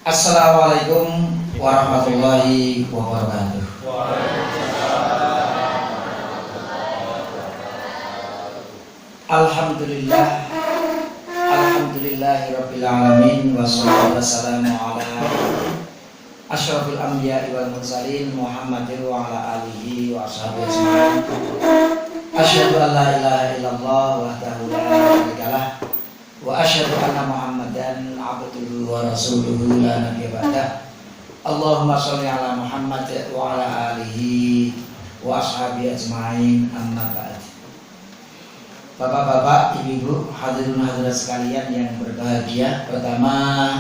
Assalamualaikum warahmatullahi wabarakatuh. Alhamdulillah, alhamdulillahirabbil alamin, wassalatu wassalamu ala asyrafil anbiya'i wal mursalin Muhammadin wa ala alihi wa ashabihi ajma'in. Asyhadu an la ilaha illallah wahdahu la syarika lah wa asyhadu anna Muhammadan abduhu wa rasuluhu la nabiyya ba'dah. Allahumma sholli ala Muhammad wa ala alihi wa ashabihi ajma'in, amma ba'd. Bapak-bapak, ibu-ibu, hadirin hadirat sekalian yang berbahagia, pertama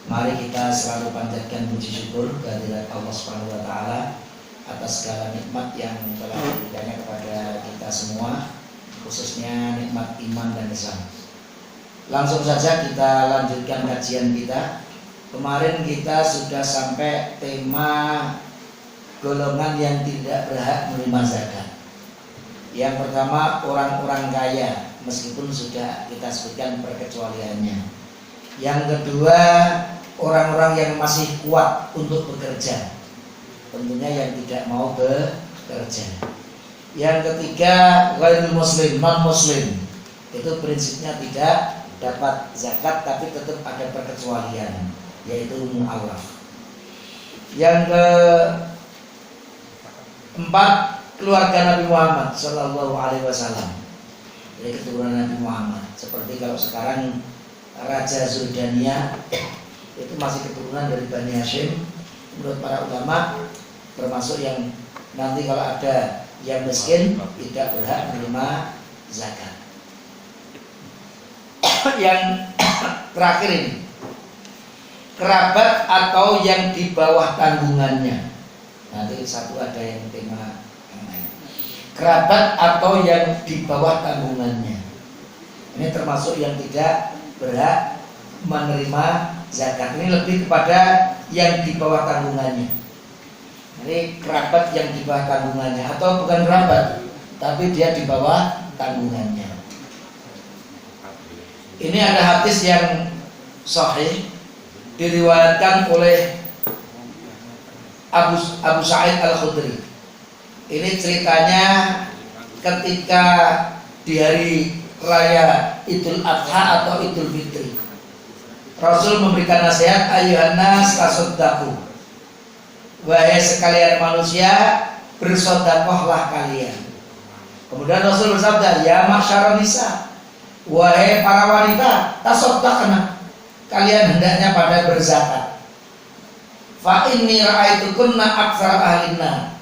mari kita selalu panjatkan puji syukur kehadirat Allah Subhanahu wa taala atas segala nikmat yang telah diberikannya kepada kita semua, khususnya nikmat iman dan Islam. Langsung saja kita lanjutkan kajian kita. Kemarin kita sudah sampai tema golongan yang tidak berhak menerima zakat. Yang pertama, orang-orang kaya, meskipun sudah kita sebutkan perkecualiannya. Yang kedua, orang-orang yang masih kuat untuk bekerja, tentunya yang tidak mau bekerja. Yang ketiga, ghairul muslim, non-muslim, itu prinsipnya tidak dapat zakat, tapi tetap ada perkecualian, yaitu mu'allaf. Yang keempat, keluarga Nabi Muhammad Sallallahu Alaihi Wasallam, dari keturunan Nabi Muhammad. Seperti kalau sekarang Raja Zordania itu masih keturunan dari Bani Hashim. Menurut para ulama, termasuk yang nanti kalau ada yang miskin tidak berhak menerima zakat. Yang terakhir ini, kerabat atau yang di bawah tanggungannya. Nanti satu ada yang tema kerabat atau yang di bawah tanggungannya. Ini termasuk yang tidak berhak menerima zakat. Ini lebih kepada yang di bawah tanggungannya. Ini kerabat yang di bawah tanggungannya, atau bukan kerabat, tapi dia di bawah tanggungannya. Ini ada hadis yang sahih diriwayatkan oleh Abu Sa'id Al-Khudri. Ini ceritanya ketika di hari raya Idul Adha atau Idul Fitri, Rasul memberikan nasihat, ayyuhan nas tasaddaqu, wahai sekalian manusia, bersedekahlah kalian. Kemudian Rasul bersabda, ya ma'syaron nisa, wahai para wanita, tasaddaqna, kalian hendaknya pada berzakat. Fa inni ra'aitukunna aktsara ahlin nar,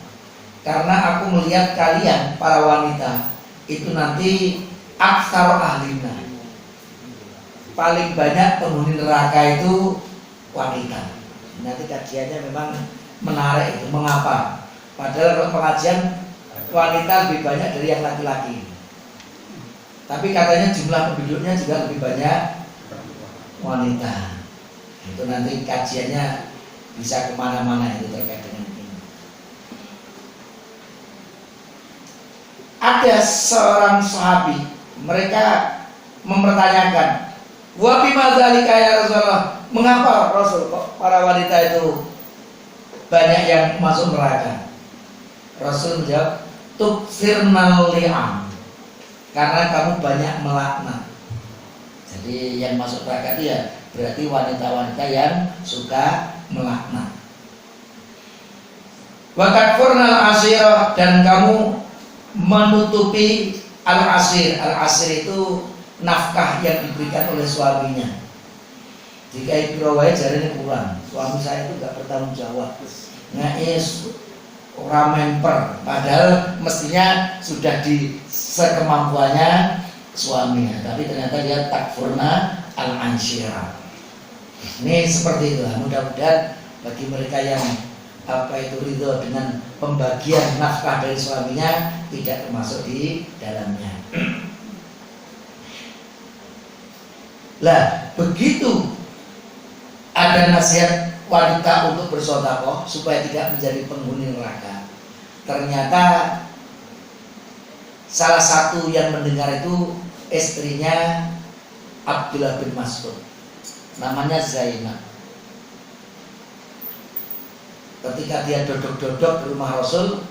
karena aku melihat kalian para wanita itu nanti aktsar ahlina, paling banyak penghuni neraka itu wanita. Nanti kajiannya memang menarik itu, mengapa? Padahal kalau pengajian wanita lebih banyak dari yang laki-laki, tapi katanya jumlah penduduknya juga lebih banyak wanita. Itu nanti kajiannya bisa kemana-mana itu terkait dengan ini. Ada seorang sahabi, mereka mempertanyakan, wa bima dzalika ya Rasulullah, mengapa Rasul kok para wanita itu banyak yang masuk neraka? Rasul menjawab, tukfirnal li'am, karena kamu banyak melaknat. Jadi yang masuk neraka itu ya berarti wanita-wanita yang suka melaknat. Wa takfurnal ashira, dan kamu menutupi al-asir. Al-asir itu nafkah yang diberikan oleh suaminya. Jika ibu rawai jarene kurang, suami saya itu gak bertanggung jawab, ngais orang memper, padahal mestinya sudah di sekemampuannya suaminya, tapi ternyata dia takfurna al-ansyira. Ini seperti itu. Mudah-mudahan bagi mereka yang ridho dengan pembagian nafkah dari suaminya tidak termasuk di dalamnya. Lah, begitu ada nasihat wanita untuk bersedekah supaya tidak menjadi penghuni neraka. Ternyata salah satu yang mendengar itu istrinya Abdullah bin Mas'ud, namanya Zainab. ketika dia dodok-dodok di rumah Rasul.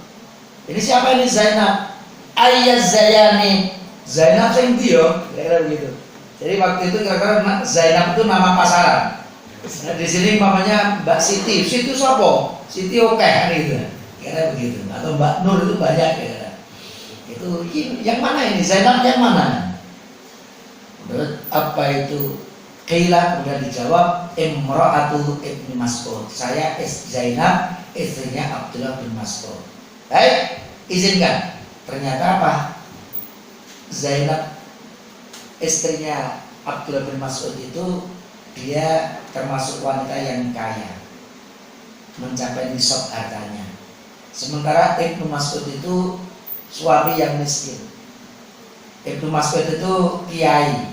Ini siapa ini? Zainab. Ayah Zayani. Zainab sing dia, kira-kira begitu. Jadi waktu itu kira-kira Zainab itu nama pasaran. Nah, di sini namanya Mbak Siti. Siti siapa? Siti oke kan gitu. Kira begitu. Atau Mbak Nur itu banyak kira. Itu yang mana ini? Zainab yang mana? Menurut apa itu? Qila, kemudian dijawab Imra'atu Ibnu Mas'ud. Saya Zainab, istrinya Abdullah bin Mas'ud. Baik, izinkan. Ternyata apa? Zainab, istrinya Abdullah bin Mas'ud itu dia termasuk wanita yang kaya, mencapai nisab hartanya. Sementara Ibnu Mas'ud itu suami yang miskin. Ibnu Mas'ud itu kiai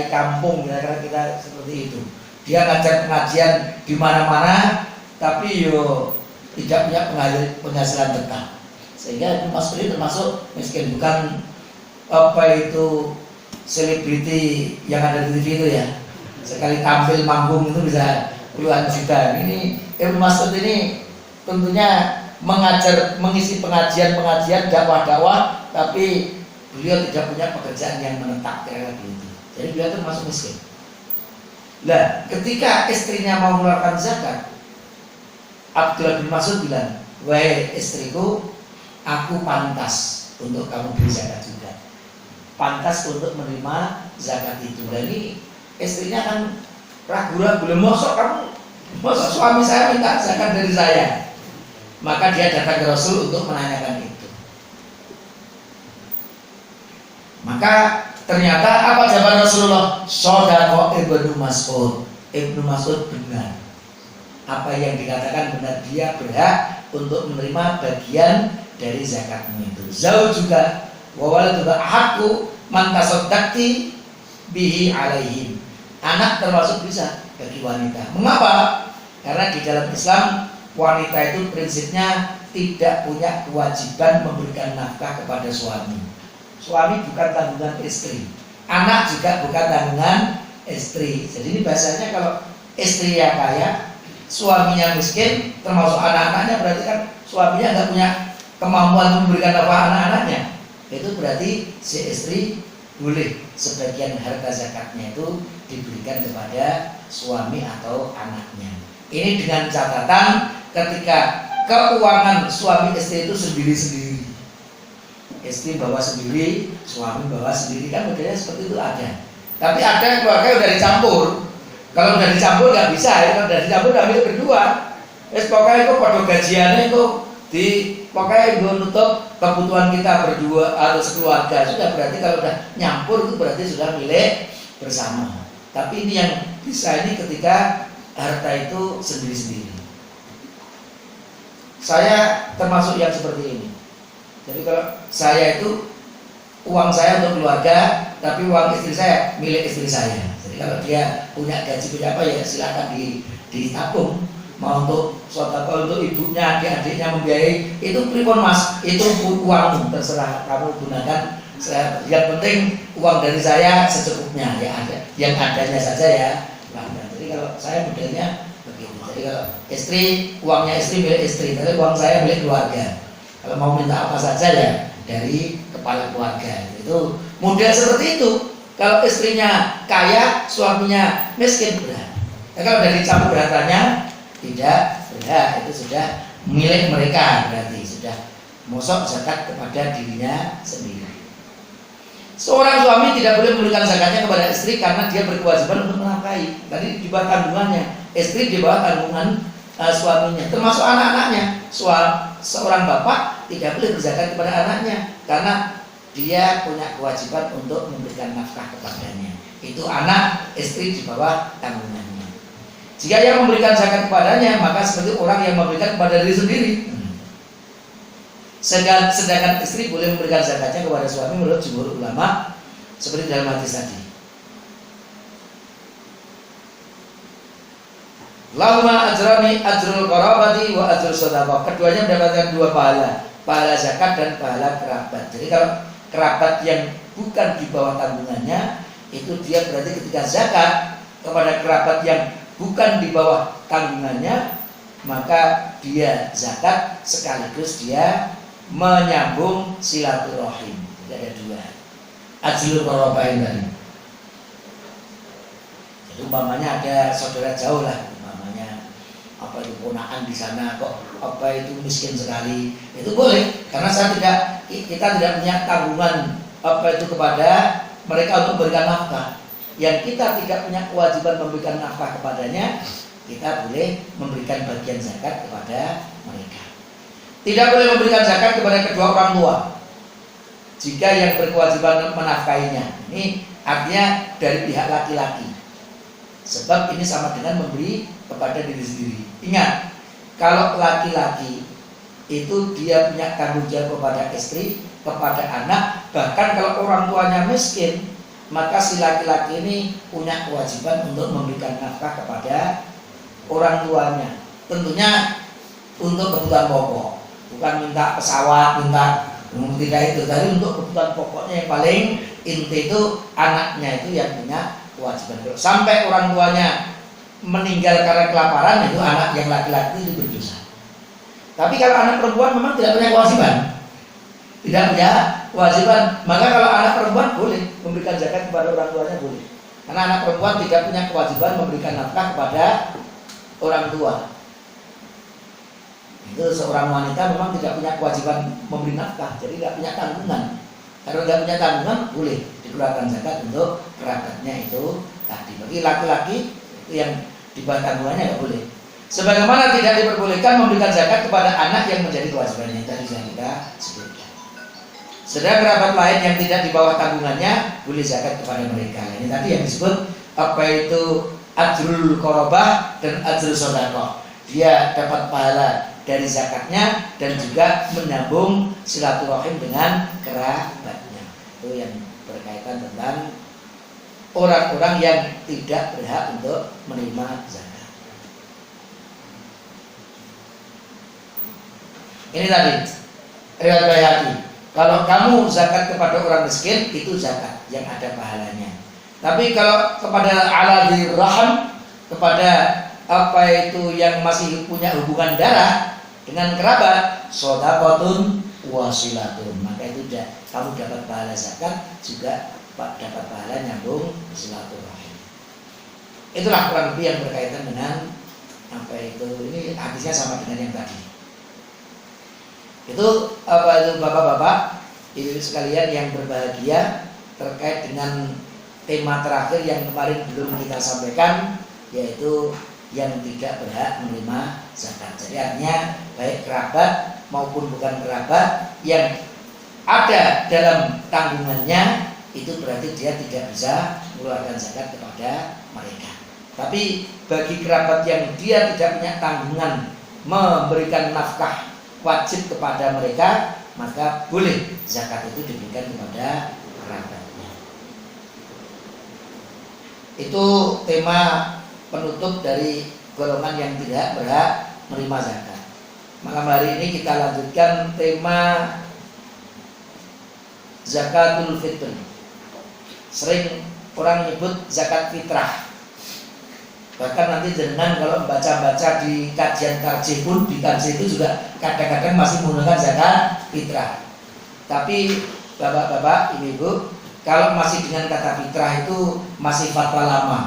kampung, kira-kira kita seperti itu. Dia ngajar pengajian di mana-mana, tapi yo tidak punya penghasilan tetap. Sehingga Ibnu Mas'ud itu termasuk miskin, bukan apa itu selebriti yang ada di TV itu ya. Sekali tampil manggung itu bisa puluhan juta. Ini Ibnu Mas'ud ini tentunya mengajar, mengisi pengajian dakwah, tapi beliau tidak punya pekerjaan yang menetap kira-kira begitu. Jadi beliau termasuk miskin. Nah, ketika istrinya mau mengeluarkan zakat, Abdullah bin Mas'ud bilang, "Wahai istriku, aku pantas untuk kamu beri zakat juga. Pantas untuk menerima zakat itu." Dan ini istrinya kan ragu-ragu, masa suami saya minta zakat dari saya. Maka dia datang ke Rasul untuk menanyakan itu. Maka ternyata apa jawaban Rasulullah? Shadaqa Ibnu Mas'ud. Ibnu Mas'ud benar. Apa yang dikatakan benar, dia berhak untuk menerima bagian dari zakatmu itu. Zau juga wawal juga aku mantasoddaqti bihi alaihim. Anak termasuk bisa bagi wanita. Mengapa? Karena di dalam Islam wanita itu prinsipnya tidak punya kewajiban memberikan nafkah kepada suami. Suami bukan tanggungan istri, anak juga bukan tanggungan istri. Jadi ini bahasanya kalau istri yang kaya, suaminya miskin, termasuk anak-anaknya, berarti kan suaminya nggak punya kemampuan memberikan nafkah anak-anaknya. Itu berarti si istri boleh sebagian harta zakatnya itu diberikan kepada suami atau anaknya. Ini dengan catatan ketika keuangan suami istri itu sendiri-sendiri. Istri bawa sendiri, suami bawa sendiri, kan modelnya seperti itu ada. Tapi ada keluarga yang udah dicampur. Kalau udah dicampur nggak bisa, kalau udah dicampur nggak bisa berdua. Pokoknya itu pada gajiannya itu pokoknya itu nutup kebutuhan kita berdua atau sekeluarga. Sudah berarti kalau udah nyampur itu berarti sudah milik bersama. Tapi ini yang bisa ini ketika harta itu sendiri-sendiri. Saya termasuk yang seperti ini. Jadi kalau saya itu uang saya untuk keluarga, tapi uang istri saya milik istri saya. Jadi kalau dia punya gaji punya apa ya silakan ditabung. Mau untuk sedekah untuk ibunya, adik-adiknya membiayai, itu pripun Mas, itu uangmu, terserah kamu gunakan. Yang penting uang dari saya secukupnya ya, ada yang adanya saja ya. Nah, jadi kalau saya modelnya begitu. Jadi kalau istri, uangnya istri milik istri, tapi uang saya milik keluarga. Kalau mau minta apa saja ya dari kepala keluarga. Itu model seperti itu. Kalau istrinya kaya, suaminya miskin, berat. Kalau udah dicampur hartanya tidak berhak, itu sudah milik mereka, berarti sudah mosok zakat kepada dirinya sendiri. Seorang suami tidak boleh memberikan zakatnya kepada istri karena dia berkewajiban untuk menafkahi. Tadi di bawah tanggungannya, istri di bawah tanggungan suaminya, termasuk anak-anaknya. Seorang bapak tidak boleh berzakat kepada anaknya karena dia punya kewajiban untuk memberikan nafkah kepadanya. Itu anak, istri di bawah tanggungannya. Jika yang memberikan zakat kepadanya, maka seperti orang yang memberikan kepada diri sendiri. Sedangkan istri boleh memberikan zakatnya kepada suami menurut jumhur ulama seperti dalam hadis tadi. Lahuma ajrani, ajrul qarabati wa ajrul shadaqah. Keduanya mendapatkan dua pahala, pahala zakat dan pahala kerabat. Jadi kalau kerabat yang bukan di bawah tanggungannya, itu dia berarti ketika zakat kepada kerabat yang bukan di bawah tanggungannya, maka dia zakat sekaligus dia menyambung silaturahim. Jadi ada dua. Ajlul qarabain tadi. Jadi umpamanya ada saudara jauh lah, umpamanya apa itu ponakan di sana kok apa itu miskin sekali, itu boleh karena kita tidak punya tanggungan apa itu kepada mereka untuk memberikan nafkah. Yang kita tidak punya kewajiban memberikan nafkah kepadanya, kita boleh memberikan bagian zakat kepada mereka. Tidak boleh memberikan zakat kepada kedua orang tua jika yang berkewajiban menafkahinya. Ini artinya dari pihak laki-laki. Sebab ini sama dengan memberi kepada diri sendiri. Ingat, kalau laki-laki itu dia punya tanggung jawab kepada istri, kepada anak, bahkan kalau orang tuanya miskin, maka si laki-laki ini punya kewajiban untuk memberikan nafkah kepada orang tuanya. Tentunya untuk kebutuhan pokok, bukan minta pesawat, tidak itu. Tapi untuk kebutuhan pokoknya yang paling inti itu anaknya itu yang punya kewajiban. Sampai orang tuanya meninggal karena kelaparan, itu anak yang laki-laki itu berdosa. Tapi kalau anak perempuan memang tidak punya kewajiban, maka kalau anak perempuan boleh memberikan zakat kepada orang tuanya, boleh. Karena anak perempuan tidak punya kewajiban memberikan nafkah kepada orang tua. Itu seorang wanita memang tidak punya kewajiban memberi nafkah, jadi tidak punya tanggungan. Kalau tidak punya tanggungan, boleh dikeluarkan zakat untuk kerabatnya itu tadi. Bagi laki-laki itu yang di bawah tanggungannya tidak boleh. Sebagaimana tidak diperbolehkan memberikan zakat kepada anak yang menjadi kewajibannya, tadi yang kita sebutkan. Sedang kerabat lain yang tidak di bawah tanggungannya, boleh zakat kepada mereka. Ini tadi yang disebut apa itu ajrul qorobah dan ajrul sodaqah. Dia dapat pahala dari zakatnya dan juga menyambung silaturahim dengan kerabatnya. Itu yang berkaitan tentang orang-orang yang tidak berhak untuk menerima zakat. Ini tadi riwayat Baihaqi. Kalau kamu zakat kepada orang miskin, itu zakat yang ada pahalanya. Tapi kalau kepada aladhi rahim, kepada apa itu yang masih punya hubungan darah dengan kerabat, shadaqatun wasilatun, maka itu kamu dapat pahala zakat, juga dapat pahala nyambung silaturahim. Itulah kurang lebih yang berkaitan dengan apa itu. Ini hadisnya sama dengan yang tadi. Itu apa itu bapak-bapak, ibu sekalian yang berbahagia, terkait dengan tema terakhir yang kemarin belum kita sampaikan, yaitu yang tidak berhak menerima zakat. Jadi artinya baik kerabat maupun bukan kerabat yang ada dalam tanggungannya, itu berarti dia tidak bisa mengeluarkan zakat kepada mereka. Tapi bagi kerabat yang dia tidak punya tanggungan memberikan nafkah wajib kepada mereka, maka boleh zakat itu diberikan kepada kerabatnya. Itu tema penutup dari golongan yang tidak berhak menerima zakat. Malam hari ini kita lanjutkan tema zakatul fitr. Sering orang nyebut zakat fitrah. Bahkan nanti jenengan kalau baca-baca di kajian tarjih pun, di tarjih itu juga kadang-kadang masih menggunakan zakat fitrah. Tapi bapak-bapak, ibu-ibu, kalau masih dengan kata fitrah itu masih fatwa lama.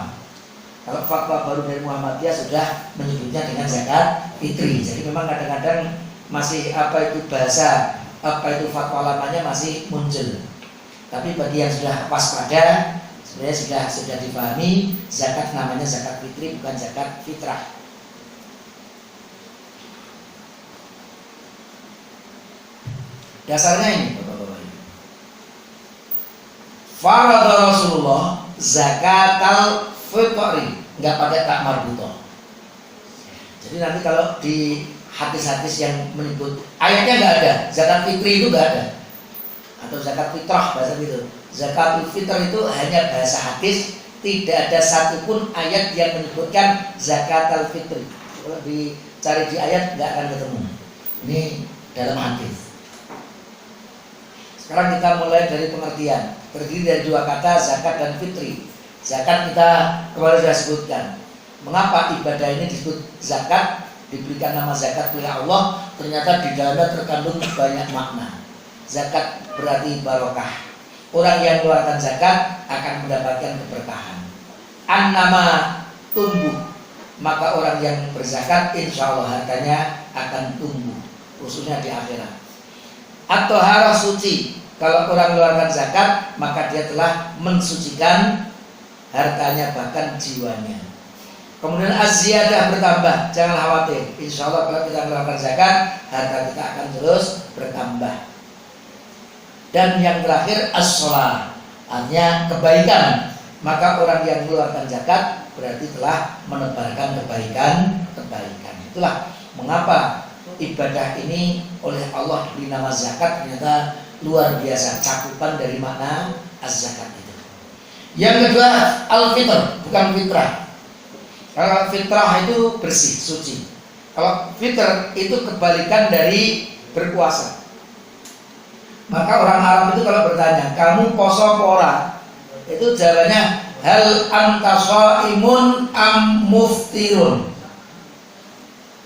Kalau fatwa baru dari Muhammadiyah sudah menyebutnya dengan zakat fitri. Jadi memang kadang-kadang masih apa itu bahasa, apa itu fatwa lamanya masih muncul. Tapi bagi yang sudah waspada, sebenarnya sudah dipahami, zakat namanya zakat fitri, bukan zakat fitrah. Dasarnya ini, bapak-bapak. Farada Rasulullah zakatal fitri, nggak pakai tak marbutoh. Jadi nanti kalau di hadis-hadis yang menyebut ayatnya nggak ada, zakat fitri itu nggak ada, atau zakat fitrah bahasa gitu. Zakatul fitr itu hanya bahasa hadis, tidak ada satupun ayat yang menyebutkan zakatul fitri. Kalau dicari di ayat nggak akan ketemu. Ini dalam hadis. Sekarang kita mulai dari pengertian. Terdiri dari dua kata, zakat dan fitri. Zakat kita kemarin sudah sebutkan. Mengapa ibadah ini disebut zakat? diberikan nama zakat oleh Allah, ternyata di dalamnya terkandung banyak makna. Zakat berarti barokah. Orang yang mengeluarkan zakat akan mendapatkan keberkahan. An-nama tumbuh, maka orang yang berzakat insya Allah hartanya akan tumbuh, khususnya di akhirat. At-thaharah suci, kalau orang mengeluarkan zakat maka dia telah mensucikan hartanya bahkan jiwanya. Kemudian az-ziyadah bertambah, jangan khawatir. Insya Allah kalau kita mengeluarkan zakat, harta kita akan terus bertambah. Dan yang terakhir as-shalah, artinya kebaikan. Maka orang yang mengeluarkan zakat berarti telah menebarkan kebaikan. Itulah mengapa ibadah ini oleh Allah diberi nama zakat, ternyata luar biasa cakupan dari makna az-zakat itu. Yang kedua al-fitr, bukan fitrah. Kalau fitrah itu bersih, suci. Kalau fitr itu kebalikan dari berpuasa. Maka orang Arab itu kalau bertanya, kamu poso apa ora? Itu jawabannya, hal anta shaimun am muftirun.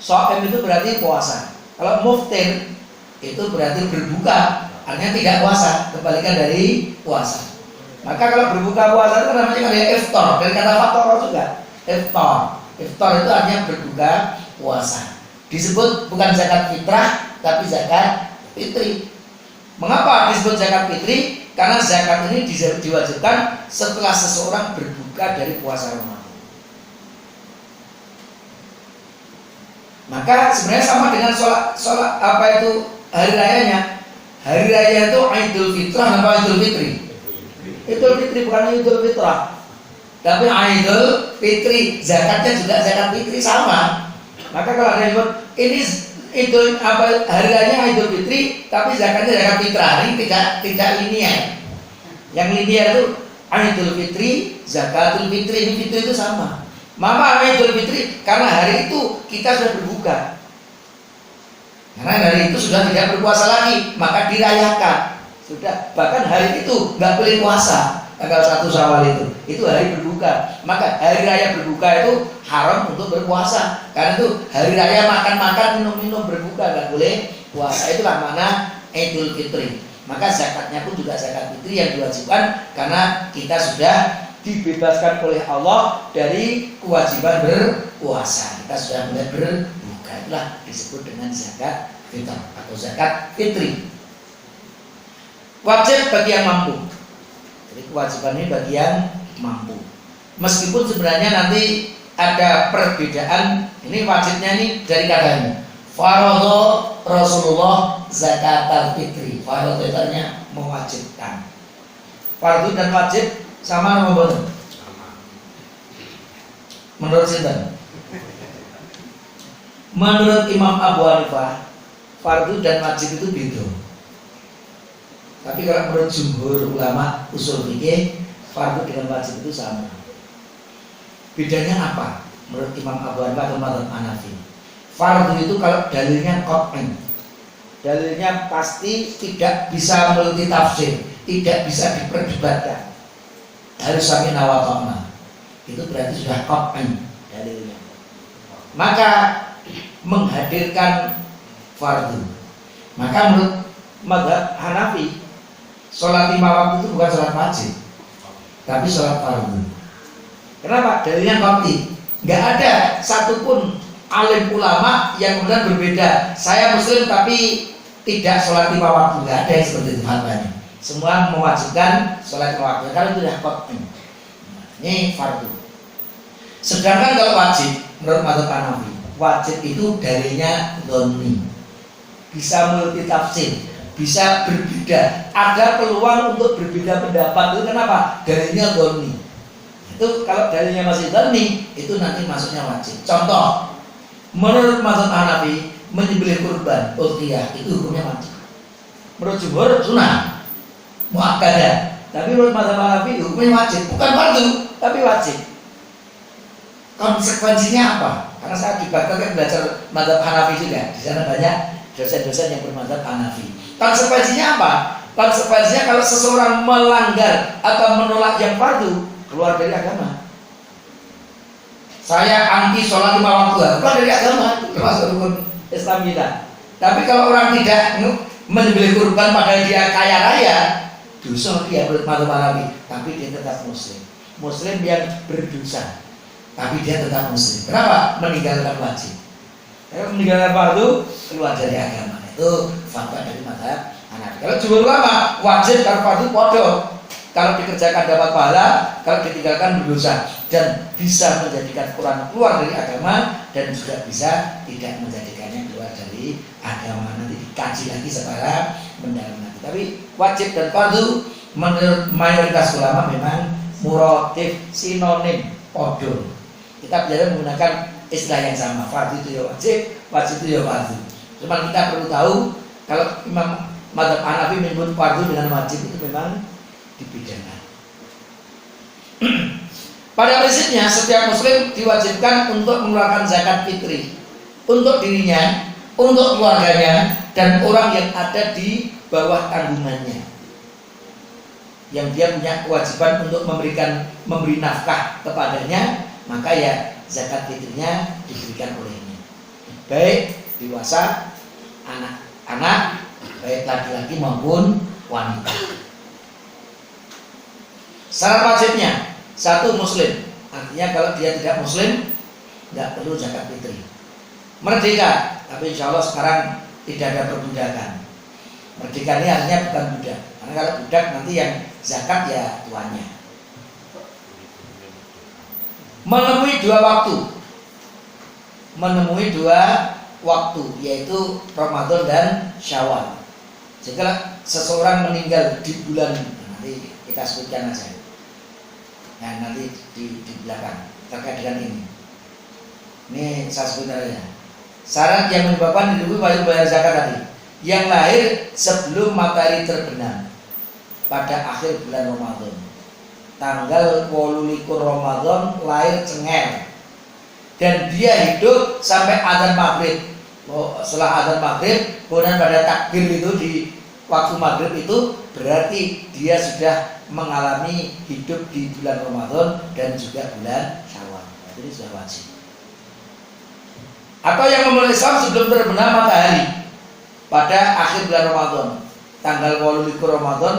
Shaim itu berarti puasa. Kalau muftir itu berarti berbuka, artinya tidak puasa, kebalikan dari puasa. Maka kalau berbuka puasa itu namanya kan iftar, dari kata fator juga. Iftar itu artinya berbuka puasa. Disebut bukan zakat fitrah tapi zakat fitri. Mengapa disebut zakat fitri? Karena zakat ini diwajibkan setelah seseorang berbuka dari puasa Ramadan. Maka sebenarnya sama dengan sholat apa itu hari rayanya. Hari raya itu Idul Fitrah atau Idul Fitri? Idul Fitri bukan Idul Fitrah. Tapi Idul Fitri, zakatnya juga zakat fitri sama. Maka kalau ada yang bilang ini Idul apa hari raya Idul Fitri, tapi zakatnya zakat fitrah, ini tidak linear. Yang linear itu Idul Fitri, zakatul fitri, ini fitri itu sama. Maka Idul Fitri karena hari itu kita sudah berbuka. Karena hari itu sudah tidak berpuasa lagi, maka dirayakan. Sudah, bahkan hari itu nggak boleh puasa. Tanggal 1 Syawal itu hari berbuka. Maka hari raya berbuka itu haram untuk berpuasa. Karena itu hari raya makan-makan, minum-minum, berbuka, nggak boleh puasa. Itulah makna Idul Fitri. Maka zakatnya pun juga zakat fitri yang diwajibkan karena kita sudah dibebaskan oleh Allah dari kewajiban berpuasa. Kita sudah mulai berbuka. Itulah disebut dengan zakat fitr atau zakat fitri. Wajib bagi yang mampu. Jadi kewajiban ini bagi yang mampu. Meskipun sebenarnya nanti ada perbedaan. Ini wajibnya ini dari katanya faradha Rasulullah zakat fitri. Faradha itu artinya mewajibkan. Fardu dan wajib sama atau betul? Menurut sinten? Menurut Imam Abu Hanifah, fardu dan wajib itu beda. Tapi kalau menurut jumhur ulama usul fikih, fardu dengan wajib itu sama. Bedanya apa? Menurut Imam Abu Hanifah atau Madzhab Hanafi, fardu itu kalau dalilnya qat'i, dalilnya pasti, tidak bisa multi tafsir, tidak bisa diperdebatkan, harus sami'na wa ta'na. Itu berarti sudah qat'i dalilnya. Maka menghadirkan fardu. Maka menurut Madzhab Hanafi, sholat 5 waktu itu bukan sholat wajib, tapi sholat fardu. Kenapa? Dalilnya qat'i. Nggak ada satupun alim ulama yang kemudian berbeda. Saya muslim tapi tidak sholat 5 waktu. Nggak ada yang seperti itu fatwanya. Semua mewajibkan sholat 5 waktu. Kalau itu sudah qat'i, ini fardu. Sedangkan kalau wajib, menurut Madzhab Hanafi, wajib itu dalilnya dhonni, bisa multi tafsir, bisa berbeda, ada peluang untuk berbeda pendapat. Itu kenapa? Dalilnya dhonni. Itu kalau dalilnya masih dhonni, itu nanti masuknya wajib. Contoh, menurut Madzhab Hanafi, menyembelih kurban udhiyah itu hukumnya wajib. Menurut jumhur sunnah muakkadah. Tapi menurut Madzhab Hanafi hukumnya wajib, bukan fardu, tapi wajib. Konsekuensinya apa? Karena saya di Baghdad kan belajar Madzhab Hanafi juga. Di sana banyak dosen-dosen yang bermadzhab Hanafi. Konsekuensinya apa? Konsekuensinya kalau seseorang melanggar atau menolak yang fardu, keluar dari agama. saya anti sholat 5 waktu, keluar dari agama, termasuk rukun Islam kita. Tapi kalau orang tidak menyembelih kurban padahal dia kaya raya, dosa dia menurut Manawi, tapi dia tetap muslim. Muslim yang berdosa, tapi dia tetap muslim. Kenapa? Meninggalkan wajib. Kalau meninggalkan fardu keluar dari agama. Itu fatwa dari mazhab Hanafi. Kalau jumhur ulama wajib karo fardu podo. Kalau dikerjakan dapat pahala, kalau ditinggalkan berdosa, dan bisa menjadikan Quran keluar dari agama, dan juga bisa tidak menjadikannya keluar dari agama. Nanti dikaji lagi secara mendalam nanti. Tapi wajib dan fardu menurut mayoritas ulama memang muratif, sinonim, podo. Kita belajar menggunakan istilah yang sama. Fardu itu ya wajib, wajib itu ya fardu. Cuma kita perlu tahu kalau Imam Madzhab Hanafi menyebut fardu dengan wajib itu memang dibedakan. Pada prinsipnya setiap muslim diwajibkan untuk mengeluarkan zakat fitri untuk dirinya, untuk keluarganya, dan orang yang ada di bawah tanggungannya, yang dia punya kewajiban untuk memberi nafkah kepadanya, maka ya zakat fitrinya diberikan olehnya, baik dewasa, anak-anak, baik laki-laki maupun wanita. Syarat wajibnya satu muslim, artinya kalau dia tidak muslim tidak perlu zakat fitri. Merdeka, tapi insya Allah sekarang tidak ada perbudakan. Merdeka ini artinya bukan budak, karena kalau budak nanti yang zakat ya tuannya. Menemui dua waktu, yaitu Ramadan dan Syawal. Jika seseorang meninggal di bulan, nanti kita sebutkan aja. Nah, nanti di belakang terkait dengan ini. Ini saya sebutkan aja. Syarat yang menyebabkan dihidupkan wajib bayar zakat tadi, yang lahir sebelum matahari terbenam pada akhir bulan Ramadan. Tanggal 28 Ramadan lahir Cenger, dan dia hidup sampai azan maghrib. Setelah azan maghrib, kemudian pada takbir itu di waktu maghrib itu berarti dia sudah mengalami hidup di bulan Ramadan dan juga bulan Syawal. Jadi sudah wajib. Atau yang memulai Islam sebelum terbenam matahari pada akhir bulan Ramadan, tanggal 28 Ramadan,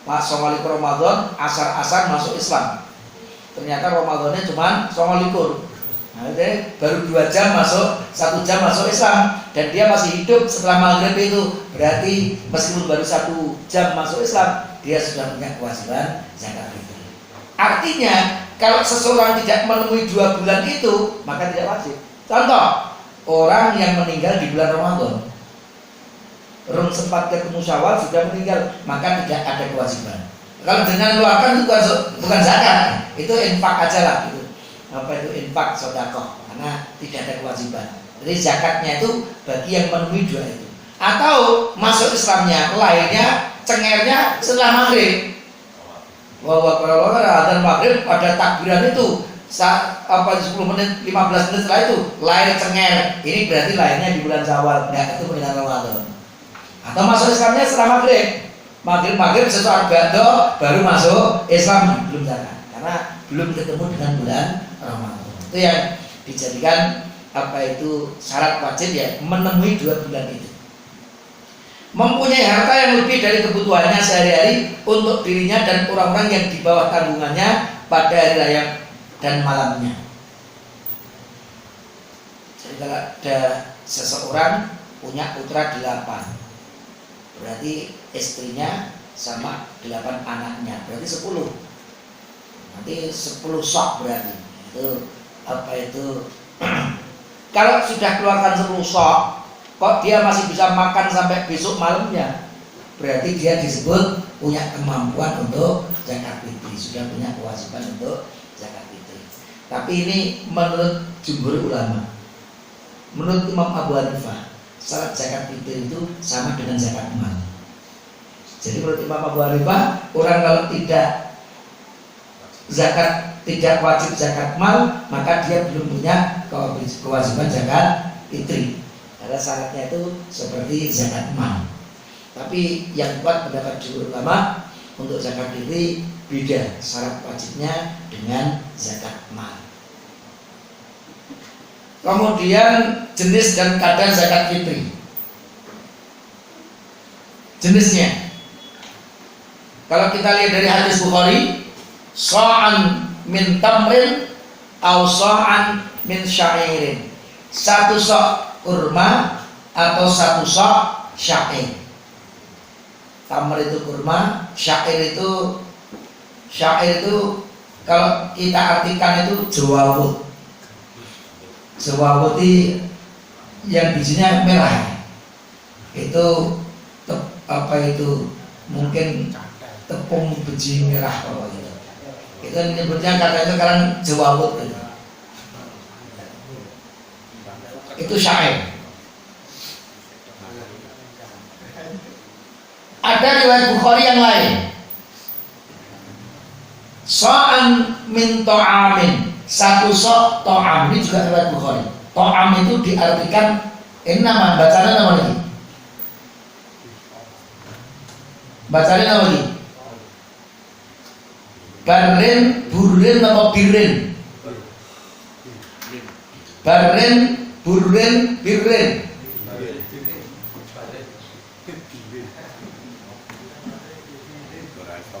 pas 29 Ramadan, asar-asar masuk Islam. Ternyata Ramadannya cuma 29. Nah, baru 2 jam masuk, 1 jam masuk Islam, dan dia masih hidup setelah maghrib itu, berarti meskipun baru 1 jam masuk Islam, dia sudah punya kewajiban zakat fitri. Artinya kalau seseorang tidak menemui 2 bulan itu, maka tidak wajib. Contoh, orang yang meninggal di bulan Ramadan, belum sempat ketemu Syawal sudah meninggal, maka tidak ada kewajiban. Kalau dengan keluarkan itu bukan zakat, itu infak aja lah gitu. Apa itu infak sedekah, karena tidak ada kewajiban. Jadi zakatnya itu bagi yang memenuhi 2 itu. Atau masuk Islamnya, lahirnya, cengernya setelah maghrib. Kalau ada maghrib pada takbiran itu, 10 menit, 15 menit setelah itu lahir cenger. Ini berarti lahirnya di bulan Syawal, enggak itu bulan Ramadan. Atau masuk Islamnya setelah maghrib. Maghrib sesuatu baru masuk Islam, belum zakat, karena belum ketemu dengan bulan Ramadan. Itu yang dijadikan syarat wajib ya, menemui 2 bulan itu. Mempunyai harta yang lebih dari kebutuhannya sehari-hari untuk dirinya dan orang-orang yang di bawah tanggungannya pada hari raya dan malamnya. Jadi kalau ada seseorang punya putra 8, berarti istrinya sama 8 anaknya, berarti 10. Nanti 10 sok berarti. Itu kalau sudah keluarkan 10 sok, kok dia masih bisa makan sampai besok malamnya, berarti dia disebut punya kemampuan untuk zakat fitri, sudah punya kewajiban untuk zakat fitri. Tapi ini menurut jumhur ulama. Menurut Imam Abu Hanifah, syarat zakat fitri itu sama dengan zakat mal. Jadi menurut Imam Abu Hanifah, orang kalau tidak wajib zakat mal, maka dia belum punya kewajiban zakat fitri. Karena syaratnya itu seperti zakat mal. Tapi yang kuat pendapat jumhur ulama, untuk zakat fitri beda syarat wajibnya dengan zakat mal. Kemudian jenis dan kadar zakat fitri. Jenisnya, kalau kita lihat dari hadis Bukhari, sa'an min tamrin au sa'an min sya'irin. Satu sok kurma atau satu sok syair. Tamr itu kurma, syair itu kalau kita artikan itu jawawut. Jawawut yang bijinya merah. Itu mungkin tepung biji merah kalau gitu. Itu menyebutnya katanya sekarang jawawut itu. Itu syair. Ada riwayat Bukhari yang lain. Sa'an min ta'amin. Satu sok ta'am. Ini juga riwayat Bukhari. Ta'am itu diartikan nama, bacanya nama lagi. Bacanya nama lagi. Barren, burren atau birren? Barren, burren, birren.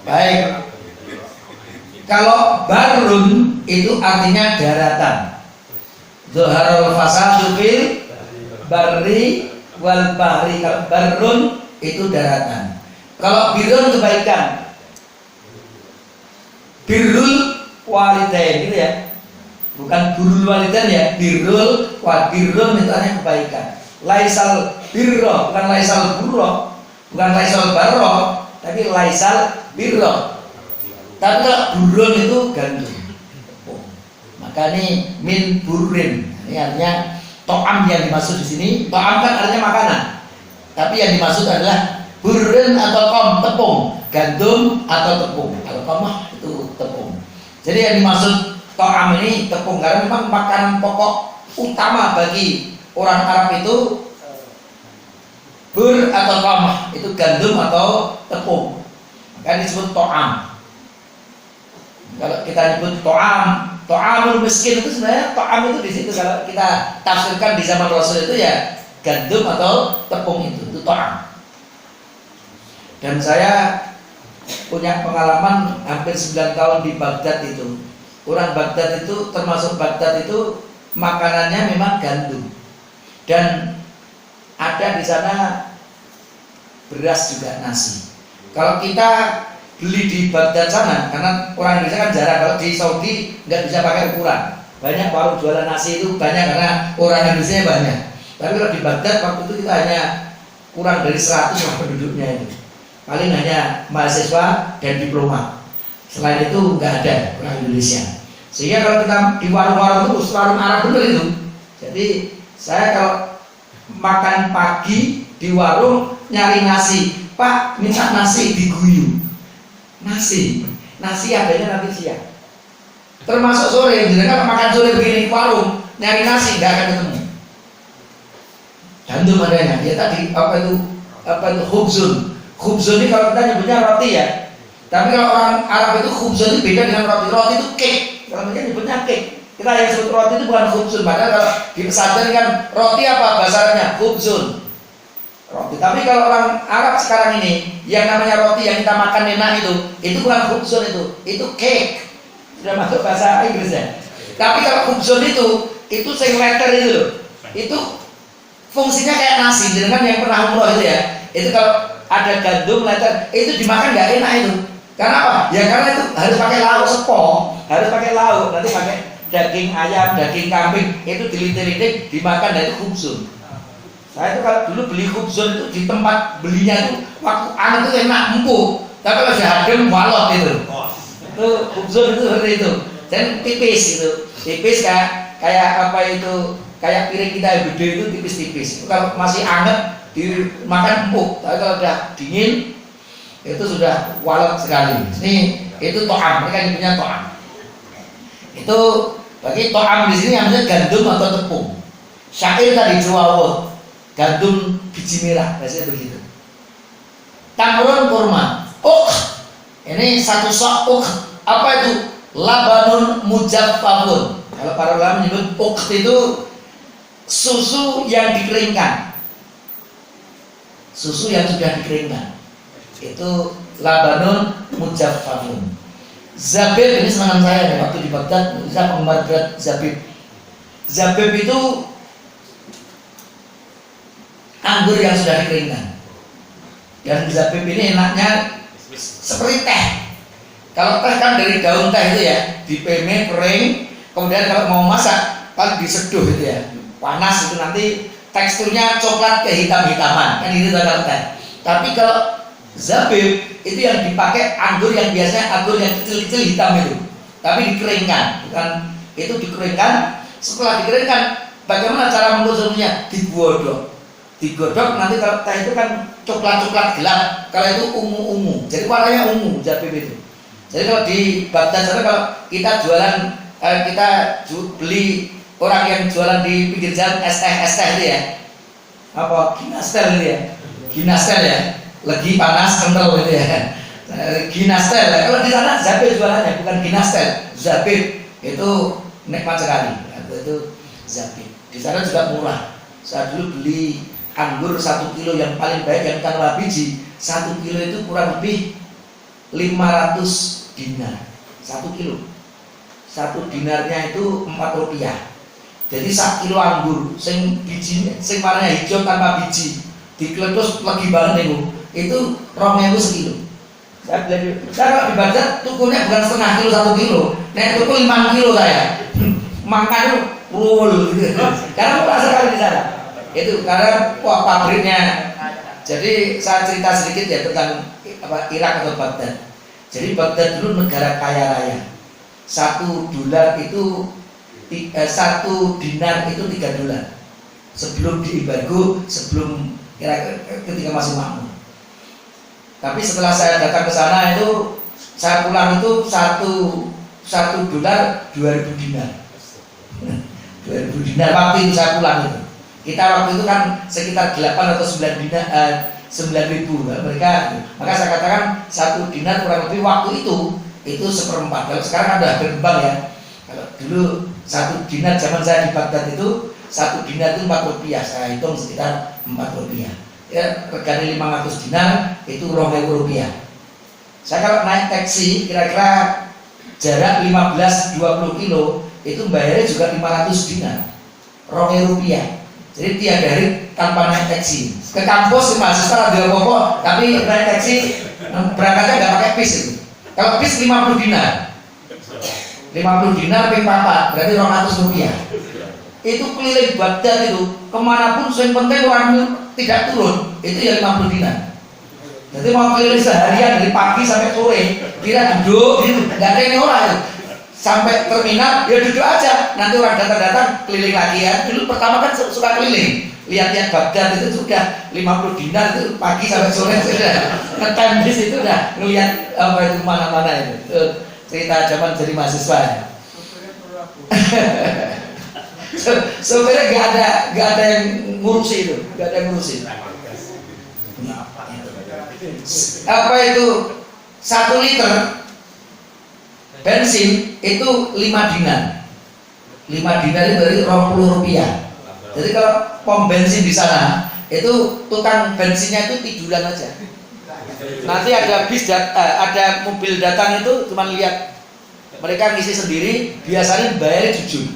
Baik. Kalau barun itu artinya daratan. Zuharul fasadu fil barri wal bahri. Kalau barun itu daratan. Kalau birrun kebaikan. Birrul walidain gitu ya. Bukan burul walidain ya. Birrul itu artinya kebaikan. Laisal birro, bukan laisal burro, bukan laisal barro, tapi laisal birro. Tapi kalau burun itu gandum. Maka ini min burrin. Ini artinya to'am yang dimaksud di sini. To'am kan artinya makanan. Tapi yang dimaksud adalah burrin atau kom, tepung. Gandum atau tepung. Kalau komah itu tepung. Jadi yang dimaksud to'am ini tepung. Karena memang makanan pokok utama bagi orang Arab itu bur atau komah. Itu gandum atau tepung. Maka disebut to'am. Kalau kita nyebut to'amul miskin itu sebenarnya to'am itu di situ. Kalau kita tafsirkan di zaman Rasul itu ya gandum atau tepung itu to'am. Dan saya punya pengalaman hampir 9 tahun di Baghdad itu. Orang Baghdad itu termasuk Baghdad itu makanannya memang gandum. Dan ada di sana beras juga nasi. Kalau kita beli di Baghdad sana, karena orang Indonesia kan jarang, kalau di Saudi nggak bisa pakai ukuran. Banyak warung jualan nasi itu banyak karena orang Indonesia banyak. Tapi kalau di Baghdad waktu itu kita hanya kurang dari 100 penduduknya itu. Paling hanya mahasiswa dan diplomat. Selain itu nggak ada orang Indonesia. Sehingga kalau kita di warung-warung itu warung Arab bener itu. Jadi saya kalau makan pagi di warung nyari nasi, Pak minta nasi diguyur. Nasi adanya nanti siang. Termasuk sore, jadi kalau makan sore begini di warung nyari nasi nggak akan ketemu. Gandum adanya. Ya tadi apa itu khubzun. Khubzun ini kalau kita nyebutnya roti ya. Tapi kalau orang Arab itu khubzun itu beda dengan roti. Roti itu cake. Kalau mereka nyebutnya cake. Kita yang sebut roti itu bukan khubzun. Padahal kalau di pesantren kan roti apa bahasanya? Khubzun. Roti. Tapi kalau orang Arab sekarang ini yang namanya roti yang kita makan enak itu bukan khubzun itu cake. Sudah masuk bahasa Inggris ya. Tapi kalau khubzun itu sing letter itu loh. Itu fungsinya kayak nasi. Jadi kan yang pernah umroh itu ya. Itu kalau ada gandum letter itu dimakan nggak enak itu. Karena apa? Ya karena itu harus pakai lauk sepong, harus pakai lauk. Nanti pakai daging ayam, daging kambing itu dilitik-litik dimakan dan itu khubzun. Saya itu kalau dulu beli khubzun itu di tempat belinya itu waktu anak itu enak empuk, tapi kalau sudah adem walot itu. Itu khubzun itu seperti itu. Dan tipis itu, tipis kayak apa itu, kayak piring kita yang gede itu tipis-tipis. Itu kalau masih anget dimakan empuk, tapi kalau sudah dingin itu sudah walot sekali. Ini itu to'am, ini kan punya to'am. Itu bagi to'am di sini namanya gandum atau tepung. Syair tadi jawawut, gandum biji merah, biasanya begitu. Tamrun kurma, ini satu sok apa itu? Labanun mujaffafun. Kalau para ulama menyebut itu susu yang dikeringkan, susu yang sudah dikeringkan itu labanun mujaffafun. Zabib ini senangan saya nih, waktu di Baghdad saya penggemar berat zabib. Zabib itu anggur yang sudah dikeringkan. Dan zabib ini enaknya seperti teh. Kalau teh kan dari daun teh itu ya, dipeme kering, kemudian kalau mau masak paling diseduh itu ya, panas itu nanti teksturnya coklat kehitam-hitaman kan itu kalau teh. Tapi kalau zabib itu yang dipakai anggur yang biasanya anggur yang kecil-kecil hitam itu, tapi dikeringkan, bukan itu dikeringkan. Setelah dikeringkan, bagaimana cara mengkonsumsinya? Digodok nanti kalau teh itu kan coklat-coklat gelap, kalau itu ungu-ungu, jadi warnanya ungu zabib itu. Jadi kalau di Baghdad sana kalau kita jualan, kita beli orang yang jualan di pinggir jalan es teh itu ya, apa ginastel itu ya, ginastel ya, lagi panas kental gitu ya, ginastel. Kalau di sana zabib jualannya bukan ginastel, zabib itu nikmat sekali. Itu zabib. Di sana juga murah. Saya dulu beli anggur 1 kilo yang paling baik yang tanpa biji, 1 kilo itu kurang lebih 500 dinar. 1 kilo. 1 dinarnya itu 4 rupiah. Jadi 1 kilo anggur, sing bijinya, sing warnanya hijau tanpa biji, dikeletus lagi banget itu 2.000 sekilo. Saya kalau di Baghdad tukunya bukan setengah kilo 1 kilo, nek tuku 5 kilo saya. Makanya rul gitu. Karena murah sekali di sana. Itu karena pabriknya. Jadi saya cerita sedikit ya tentang Irak atau Baghdad. Jadi Baghdad dulu negara kaya raya. 1 dolar itu 1 dinar itu 3 dolar. Sebelum diembargo, sebelum ketika masih makmur. Tapi setelah saya datang ke sana itu, saya pulang itu 1 dolar 2.000 dinar. 2.000 dinar waktu itu saya pulang itu. Kita waktu itu kan sekitar 8 atau 9 dinar, 9.000 mereka. Maka saya katakan 1 dinar kurang lebih waktu itu 1/4. Kalau sekarang ada berkembang ya. Kalau dulu 1 dinar zaman saya di Baghdad itu 1 dinar itu 4 rupiah. Saya hitung sekitar 4 rupiah. Ya, regane 500 dinar itu 2.000 rupiah. Saya kalau naik taksi kira-kira jarak 15-20 kilo itu bayarnya juga 500 dinar, 2.000 rupiah. Jadi tiap hari tanpa naik taksi ke kampus ke mahasiswa ada apa-apa, tapi naik taksi berangkatnya nggak pakai bis itu. Kalau bis 50 dinar, 50 dinar ping 4 berarti 200 rupiah. Itu keliling Baghdad itu kemanapun, yang penting orang tidak turun itu ya 50 dinar. Jadi mau keliling seharian dari pagi sampai sore, kira duduk gitu, nggak ada ini orang itu. Sampai terminal ya duduk aja, nanti orang datang keliling lagi ya. Dulu pertama kan suka keliling, lihat-lihat Baghdad itu sudah 50 dinar itu pagi sampai sore sudah ngetem bis itu udah ngelihat apa itu mana-mana itu. Cerita zaman jadi mahasiswa ya. Sebenarnya nggak ada yang ngurusi itu, nggak ada yang ngurusi. Apa itu 1 liter bensin itu 5 dinar. 5 dinar itu dari 20 rupiah. Jadi kalau pom bensin di sana itu tukang bensinnya itu tiduran aja. Nanti ada bis ada mobil datang itu cuma lihat, mereka ngisi sendiri, biasanya bayar jujur.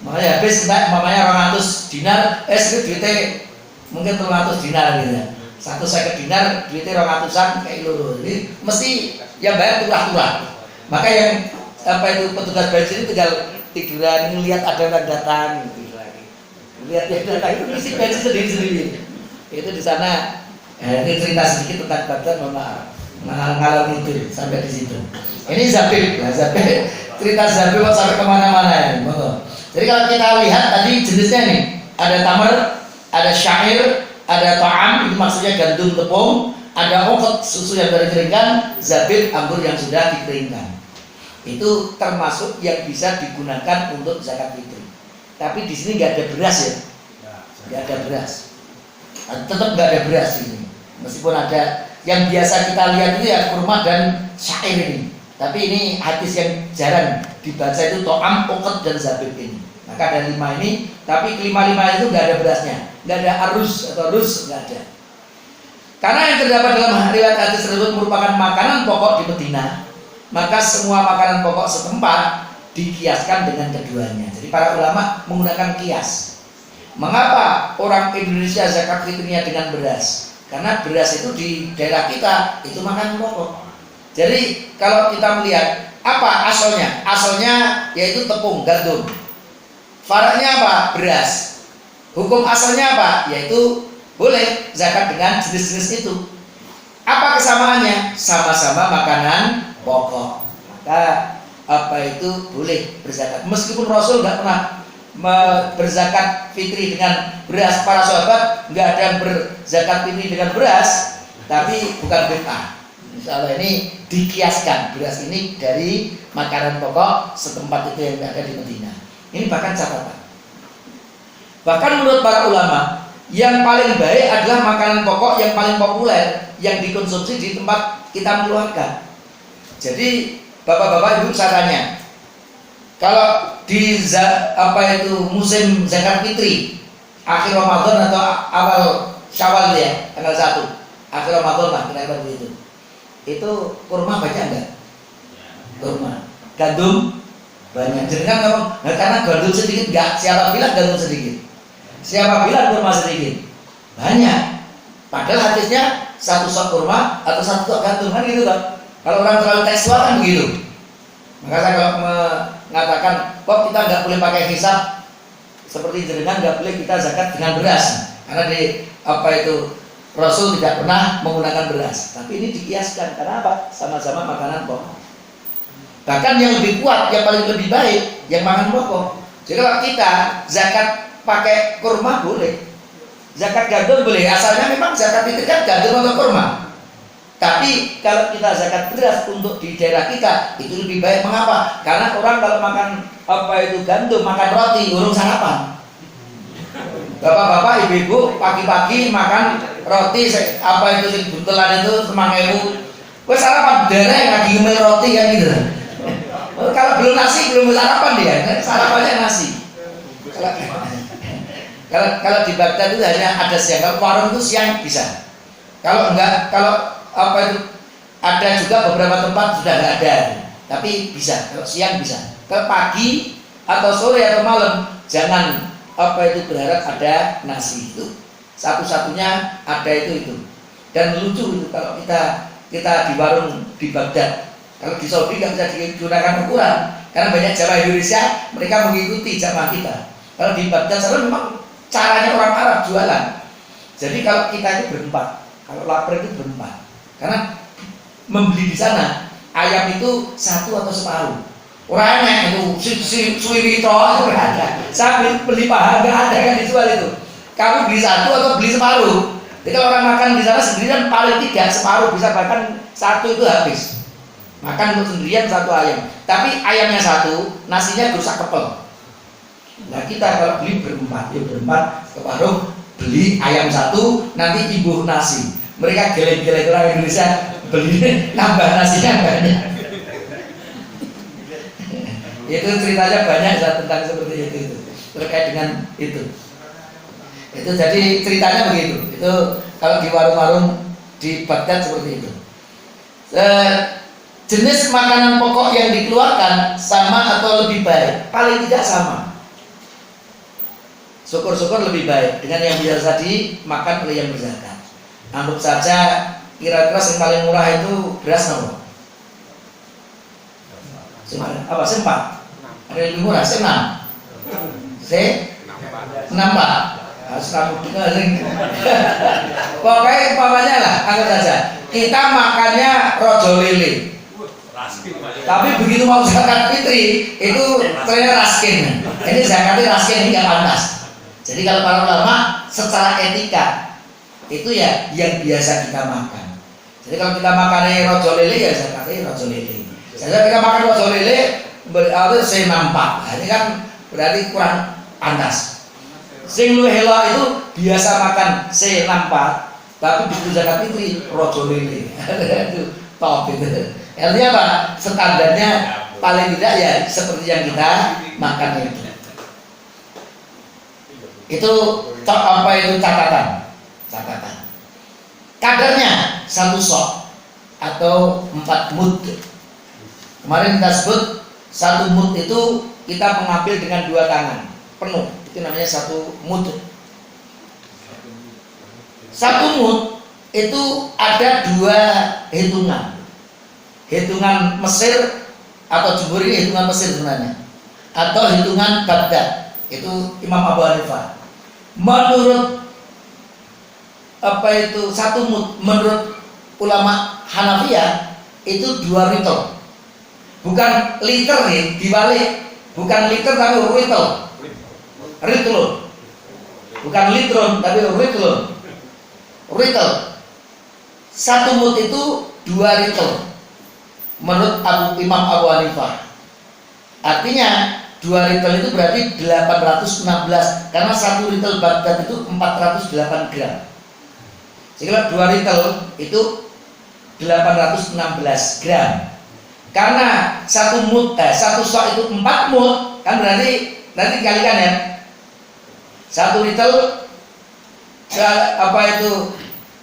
Makanya habis mamanya 200 dinar, sedikit duitnya mungkin 200 dinar gitu ya. 150 dinar duitnya 200-an kayak loro. Jadi mesti yang bayar turah-turah. Maka yang petugas bensin itu tinggal tiduran ngelihat ada orang datang gitu lagi. Lihat yang datang itu mesti bensin sendiri-sendiri. Itu di sana. Ini cerita sedikit tentang Baghdad, ngalor itu sampai di situ. Ini zabib, zabib. Cerita zabib sampai kemana-mana ya. Jadi kalau kita lihat tadi jenisnya nih, ada tamar, ada syair, ada ta'am, itu maksudnya gandum tepung, ada uqad, susu yang sudah dikeringkan, zabib, anggur yang sudah dikeringkan. Itu termasuk yang bisa digunakan untuk zakat fitri. Tapi di sini nggak ada beras ya, nggak ada beras. Tetap nggak ada beras ini. Meskipun ada yang biasa kita lihat itu ya kurma dan syair ini. Tapi ini hadis yang jarang dibaca itu to'am, uqad, dan zabib ini. Maka ada 5 ini, tapi kelima-lima itu nggak ada berasnya, nggak ada arus atau rus, nggak ada. Karena yang terdapat dalam riwayat hadis tersebut merupakan makanan pokok di Madinah, maka semua makanan pokok setempat dikiaskan dengan keduanya. Jadi para ulama menggunakan kias. Mengapa orang Indonesia zakat fitrinya dengan beras? Karena beras itu di daerah kita itu makanan pokok. Jadi kalau kita melihat apa asalnya? Asalnya yaitu tepung, gandum. Faraknya apa? Beras. Hukum asalnya apa? Yaitu boleh zakat dengan jenis-jenis itu. Apa kesamaannya? Sama-sama makanan pokok. Maka apa itu boleh berzakat. Meskipun Rasul nggak pernah berzakat fitri dengan beras, para sahabat nggak ada yang berzakat fitri dengan beras, tapi bukan bid'ah. Insya Allah ini dikiaskan beras ini dari makanan pokok setempat itu yang ada di Madinah. Ini bahkan catatan. Bahkan menurut para ulama, yang paling baik adalah makanan pokok yang paling populer yang dikonsumsi di tempat kita mengeluarkan. Jadi bapak-bapak ibu saya tanya, kalau di musim zakat fitri akhir Ramadan atau awal Syawal ya, tanggal 1 akhir Ramadan lah kira-kira begitu. Itu kurma banyak enggak? Kurma. Gandum banyak. Jadi kan kalau karena gandum sedikit enggak, siapa bilang gandum sedikit? Siapa bilang kurma sedikit? Banyak. Padahal hadisnya 1 sok kurma atau 1 sok gandum kan gitu kan. Kalau orang terlalu tekstual kan begitu. Maka saya kalau mengatakan, kok kita nggak boleh pakai hisab seperti jenengan, nggak boleh kita zakat dengan beras, karena di Rasul tidak pernah menggunakan beras. Tapi ini dikiaskan karena apa? Sama-sama makanan pokok. Bahkan yang lebih kuat, yang paling lebih baik, yang makan pokok. Jadi kalau kita zakat pakai kurma boleh, zakat gandum boleh. Asalnya memang zakat itu kan gandum atau kurma. Tapi kalau kita zakat beras untuk di daerah kita itu lebih baik. Mengapa? Karena orang kalau makan gandum, makan roti, urung sarapan. Bapak-bapak, ibu-ibu pagi-pagi makan roti buntelan itu 5.000. Wes sarapan dereng lagi ngemil roti kan gitu. Kalau belum nasi belum sarapan dia, sarapannya nasi. Kalau di Baghdad itu hanya ada siang, kalau warung itu siang bisa. Kalau enggak, ada juga beberapa tempat sudah enggak ada, tapi bisa. Kalau siang bisa. Kalau pagi atau sore atau malam jangan berharap ada nasi itu. Satu-satunya ada itu. Dan lucu itu kalau kita di warung di Baghdad. Kalau di Saudi nggak bisa digunakan ukuran, karena banyak jamaah Indonesia mereka mengikuti jamaah kita. Kalau di Baghdad sana memang caranya orang Arab jualan. Jadi kalau kita itu berempat, kalau lapar itu berempat. Karena membeli di sana ayam itu 1 atau separuh. Orangnya itu suwi itu nggak ada. Saya beli paha nggak ada kan dijual itu. Kamu beli 1 atau beli separuh. Jadi kalau orang makan di sana sendirian paling tidak separuh, bisa bahkan 1 itu habis. Makan untuk sendirian 1 ayam. Tapi ayamnya 1, nasinya rusak kepel. Nah kita kalau beli berempat ke warung, beli ayam 1, nanti ibu nasi. Mereka geleng-geleng orang Indonesia beli nambah nasinya banyak. Itu ceritanya banyak tentang seperti itu terkait dengan itu. Itu jadi ceritanya begitu. Itu kalau di warung-warung di Baghdad seperti itu. Jenis makanan pokok yang dikeluarkan sama atau lebih baik? Paling tidak sama. Syukur-syukur lebih baik dengan yang biasa dimakan oleh yang berzakat. Anggap saja kira-kira yang paling murah itu beras apa? Sempat. Ada yang lebih murah, senam. Nampak. Pokoknya umpamanya lah, anggap saja kita makannya rojo lele. Tapi begitu mau zakat fitri itu ternyata raskin. Ini zakatnya raskin hingga pantas. Jadi kalau para ulama secara etika itu ya yang biasa kita makan. Jadi kalau kita makannya rojo lele ya zakatnya rojo lele. Jadi kita makan rojo lele berarti saya nampak. Nah, ini kan berarti kurang pantas. Sing luwih elok itu biasa makan saya nampak, tapi di zakat fitri rojo lele. Itu top itu. Artinya apa? Standarnya paling tidak ya seperti yang kita makan itu. Itu apa itu catatan. Kadarnya 1 sok atau 4 mud. Kemarin kita sebut 1 mud itu kita mengambil dengan 2 tangan penuh, itu namanya 1 mud. 1 mud itu ada 2 hitungan. Hitungan Mesir atau jumhur ini hitungan Mesir sebenarnya, atau hitungan Baghdad, itu Imam Abu Hanifah. Menurut apa itu 1 mud, menurut ulama Hanafiyah itu 2 ritel. Bukan liter nih, dibalik. Bukan liter tapi ritel. Ritlun. Bukan litron tapi ritlun. Ritel. 1 mud itu 2 ritel. Menurut Imam Abu Hanifah. Artinya 2 ritel itu berarti 816, karena 1 ritel Baghdad itu 408 gram. Sehingga 2 ritel itu 816 gram. Karena 1 mud, 1 sok itu 4 mud, kan berarti nanti kalikan ya. 1 ritel apa itu?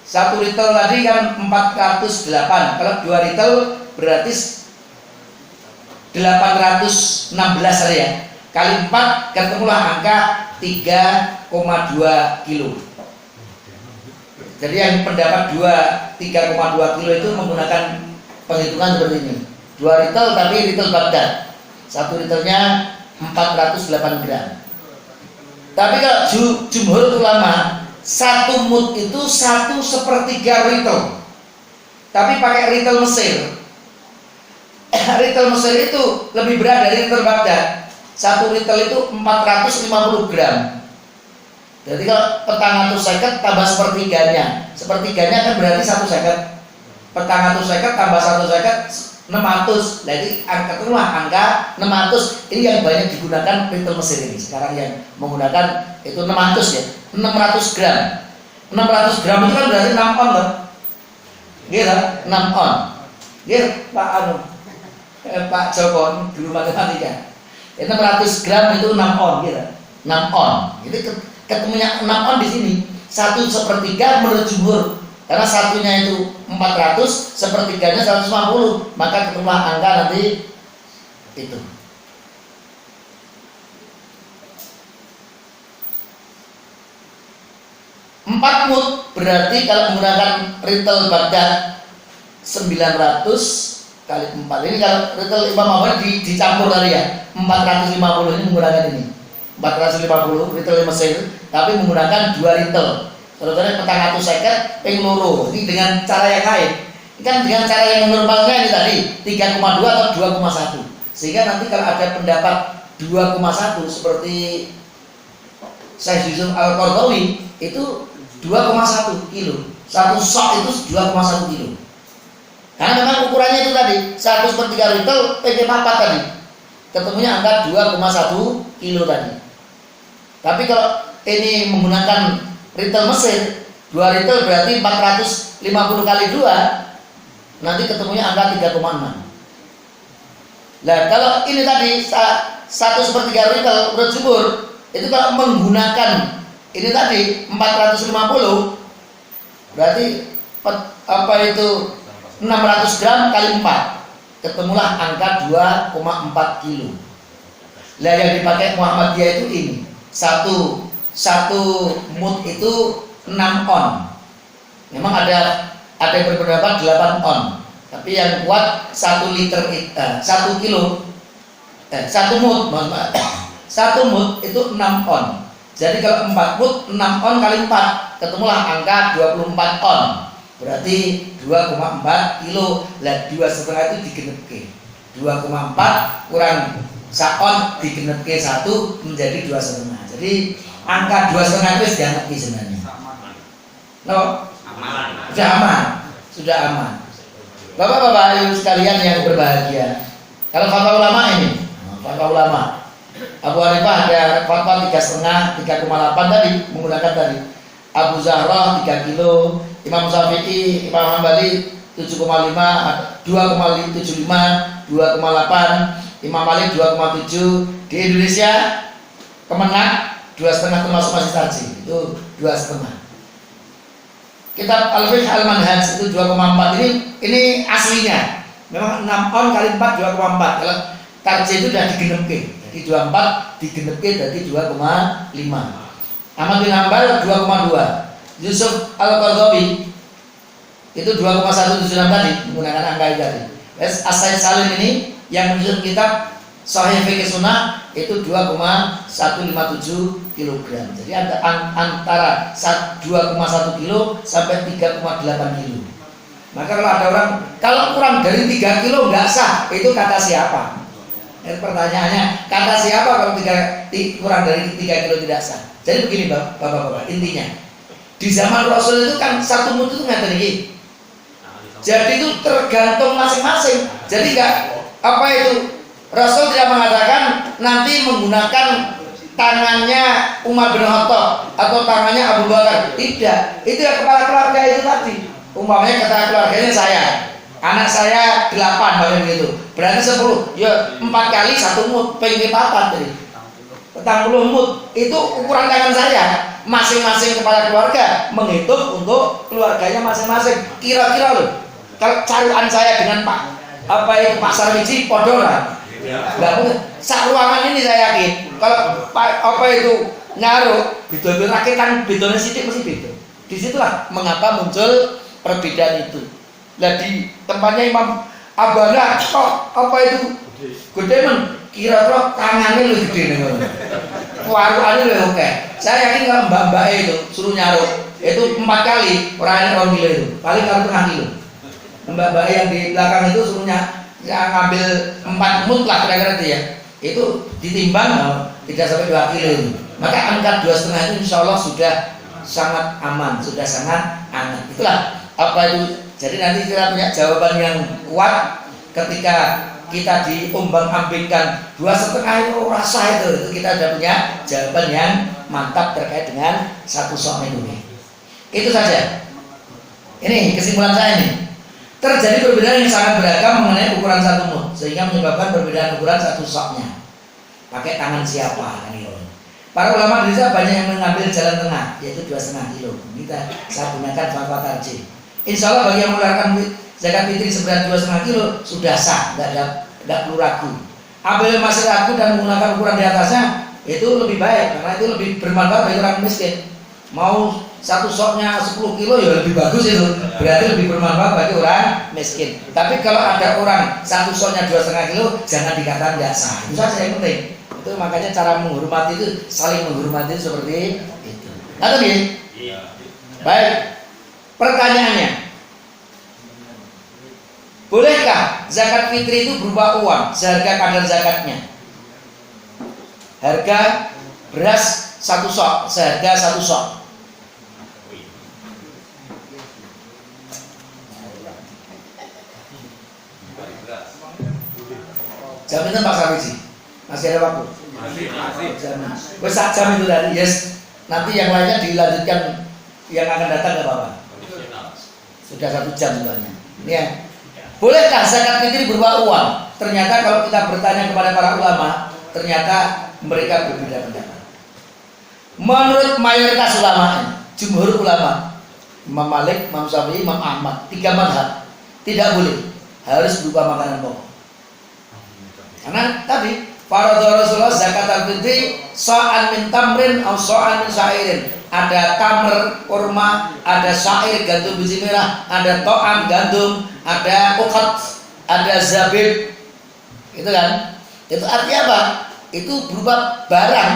1 ritel tadi kan 408. Kalau 2 ritel berarti 816 tadi ya. Kali 4 ketemulah angka 3,2 kilo. Jadi yang pendapat 3,2 kilo itu menggunakan penghitungan seperti ini. 2 ritel tapi ritel Baghdad. 1 ritelnya 408 gram. Tapi kalau jumhur ulama 1 mud itu 1/3 ritel. Tapi pakai ritel Mesir. Ritel Mesir itu lebih berat dari ritel Baghdad. 1 ritel itu 450 gram. Jadi kalau petang 150 tambah sepertiganya kan berarti 150. Petang 150 tambah 150 600. Jadi angka 600. Ini yang banyak digunakan ritel Mesir ini. Sekarang yang menggunakan itu 600 ya. 600 gram. 600 gram itu kan berarti 6 on loh. Gitu, 6 on. Gitu, Pak Joko dulu matematika. 600 gram itu 6 on gitu. 6 on. Jadi ketemunya 6 on di sini. 1/3 menurut jumhur. Karena satunya itu 400, sepertiganya 150, maka ketemulah angka nanti itu. Empat mud berarti kalau menggunakan ritel Baghdad 900 kali 4. Ini kalau ritel Imam Ahmad dicampur tadi ya. 450 ini menggunakan ini. 450 ritel Mesir, tapi menggunakan 2 ritel. Saudara petang 150 ping loro. Ini dengan cara yang lain. Ini kan dengan cara yang normalnya ini tadi 3,2 atau 2,1. Sehingga nanti kalau ada pendapat 2,1 seperti Syekh Yusuf Al-Qaradawi itu 2,1 kilo. 1 sok itu 2,1 kilo. Karena memang ukurannya itu tadi 1/3 ritel PG papat tadi. Ketemunya angka 2,1 kilo tadi. Tapi kalau ini menggunakan ritel Mesir, 2 ritel berarti 450 kali 2, nanti ketemunya angka 3,6. Nah kalau ini tadi 1/3 ritel menurut jumhur, itu kalau menggunakan ini tadi 450, berarti apa itu 600 gram kali 4, ketemulah angka 2,4 kilo. Nah yang dipakai Muhammadiyah itu ini satu mud itu 6 on. Memang ada yang berpendapat 8 on. Tapi yang kuat 1 liter 1 kilo 1 mud, mohon maaf. 1 mud itu 6 on. Jadi kalau 4 mud 6 on kali 4, ketemulah angka 24 on. Berarti 2,4 kilo. Lah 2,5 itu digenepke. 2,4 kurang 1 on digenepke 1 menjadi 2,5. Jadi angka 2,5 itu dianggap sebenarnya. No? Sudah aman. Bapak-bapak ibu sekalian yang berbahagia. Kalau fatwa ulama ini, fatwa ulama. Abu Hanifah ada fatwa 3,5, 3,8 tadi menggunakan tadi. Abu Zahra 3 kilo, Imam Syafi'i, Imam Hambali 7,5, 2,75, 2,8, Imam Malik 2,7. Di Indonesia Kemenak 2,5 termasuk masih tarjih, itu 2,5. Kitab Al-Fiqh Al-Manhaj itu 2,4. Ini aslinya. Memang 6 on kali 4 2,4. Kalau tarjih itu sudah digenepke. Jadi 24 digenepke jadi 2,5. Ahmad bin Hanbal 2,2. Yusuf Al-Qaradawi itu 2,176 tadi menggunakan angka itu tadi. As-Said Salim ini yang menyusun kitab Sahih Fiqh Sunnah itu 2,157 kg. Jadi antara 2,1 kilo sampai 3,8 kilo. Maka kalau ada orang kalau kurang dari 3 kilo nggak sah, itu kata siapa? Pertanyaannya kata siapa kalau kurang dari 3 kilo tidak sah? Jadi begini bapak-bapak, intinya di zaman Rasul itu kan satu mut itu nggak tinggi. Jadi itu tergantung masing-masing. Jadi nggak apa itu Rasul tidak mengatakan nanti menggunakan tangannya Umar bin Khattab atau tangannya Abu Bakar. Tidak. Itu ya kepala keluarga itu tadi. Umpamanya kata keluarganya saya, anak saya 8 bagian begitu. Berarti 10. Ya 4 kali 1 mut, pengen 4 tadi. 40 mut itu ukuran tangan saya. Masing-masing kepala keluarga menghitung untuk keluarganya masing-masing. Kira-kira loh. Kalau caruan saya dengan Pak Sarmiji podo lah. Enggak mungkin. Sak ruangan ini saya yakin kalau nyaruh bidon rakitan bidonnya sidik mesti beda. Disitulah mengapa muncul perbedaan itu. Nah di tempatnya Imam Abana gede men kira-kira tangannya lebih gede nih. Waruannya lebih oke. Saya yakin kalau mbak-mbak itu suruh nyaruh itu 4 kali orangnya 2 kilo itu paling kalau 1/2 kilo. Mbak-mbak yang di belakang itu suruhnya ngambil 4 mut lah kira-kira itu ya. Itu ditimbang tidak sampai 2 kilo itu. Maka angka 2,5 itu insya Allah sudah sangat aman, sudah sangat aman. Itulah apa itu. Jadi nanti kita punya jawaban yang kuat ketika kita diombang-ambingkan 2,5 itu rasa itu kita sudah punya jawaban yang mantap terkait dengan satu sok ini. Itu saja. Ini kesimpulan saya ini. Terjadi perbedaan yang sangat beragam mengenai ukuran satu mut sehingga menyebabkan perbedaan ukuran satu soknya. Pakai tangan siapa? Para ulama Indonesia banyak yang mengambil jalan tengah yaitu 2,5 kilo. Saya gunakan fatwa tarjih. Insya Allah bagi yang mengeluarkan zakat fitri seberat 2,5 kilo sudah sah, tidak perlu ragu. Apabila masih ragu dan menggunakan ukuran di atasnya itu lebih baik karena itu lebih bermanfaat bagi orang miskin. Mau satu soknya 10 kilo ya lebih bagus itu, berarti lebih bermanfaat bagi orang miskin. Tapi kalau ada orang satu soknya 2,5 kilo jangan dikatakan nggak sah. Itu saja yang penting. Itu makanya cara menghormati itu saling menghormati seperti itu. Atau dia? Baik. Pertanyaannya, bolehkah zakat fitri itu berupa uang seharga kadar zakatnya? Harga beras 1 sok seharga 1 sok. Jaminan Pak Sarmiji masih ada waktu? Masih. Jam itu tadi, yes. Nanti yang lainnya dilanjutkan yang akan datang nggak apa-apa. Sudah 1 jam sebenarnya. Ini ya. Bolehkah zakat fitri berupa uang? Ternyata kalau kita bertanya kepada para ulama, ternyata mereka berbeda pendapat. Menurut mayoritas ulama, jumhur ulama, Imam Malik, Imam Syafi'i, Imam Ahmad, 3 mazhab, tidak boleh, harus berupa makanan pokok. Karena tadi faradha Rasulullah zakat al-fitri sa'an min tamrin atau sa'an min syairin. Ada tamr kurma, ada syair gandum biji merah, ada to'am gandum, ada uqat, ada zabib. Itu kan? Itu artinya apa? Itu berupa barang,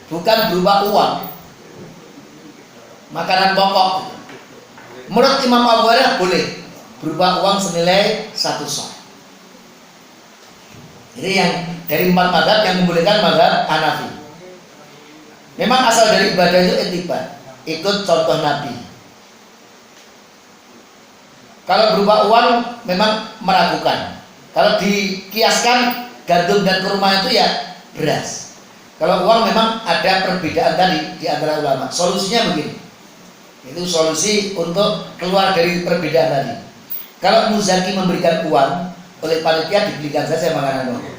bukan berupa uang. Makanan pokok. Menurut Imam Abu Hurairah boleh berupa uang senilai 1 sok. Ini yang dari 4 mazhab yang membolehkan mazhab Hanafi. Memang asal dari ibadah itu ittiba, ikut contoh Nabi. Kalau berupa uang memang meragukan. Kalau dikiaskan gandum dan kurma itu ya beras. Kalau uang memang ada perbedaan tadi di antara ulama. Solusinya begini. Itu solusi untuk keluar dari perbedaan tadi. Kalau muzaki memberikan uang oleh panitia dibelikan saja makanan pokok.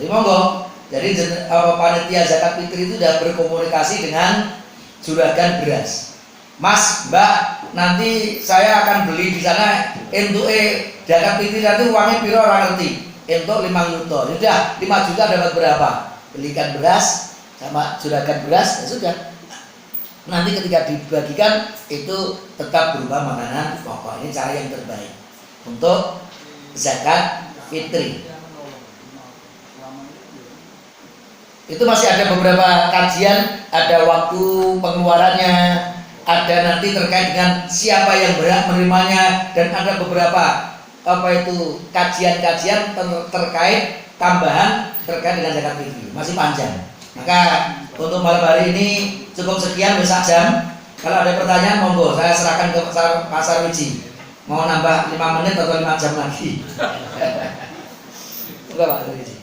Jadi monggo. Jadi panitia zakat fitri itu sudah berkomunikasi dengan juragan beras. Mas, Mbak, nanti saya akan beli di sana untuk zakat fitri nanti uangnya piro ora ngerti. Untuk 5 juta. Sudah 5 juta dapat berapa? Belikan beras sama juragan beras, ya sudah. Nanti ketika dibagikan itu tetap berupa makanan pokok. Ini cara yang terbaik untuk zakat fitri. Itu masih ada beberapa kajian, ada waktu pengeluarannya, ada nanti terkait dengan siapa yang berhak menerimanya, dan ada beberapa kajian-kajian terkait tambahan terkait dengan zakat fitri. Masih panjang. Maka untuk malam hari ini cukup sekian, besok jam. Kalau ada pertanyaan monggo, saya serahkan ke Pak Sarwiji. Mau nambah 5 menit atau 5 jam lagi? Enggak Pak Sarwiji.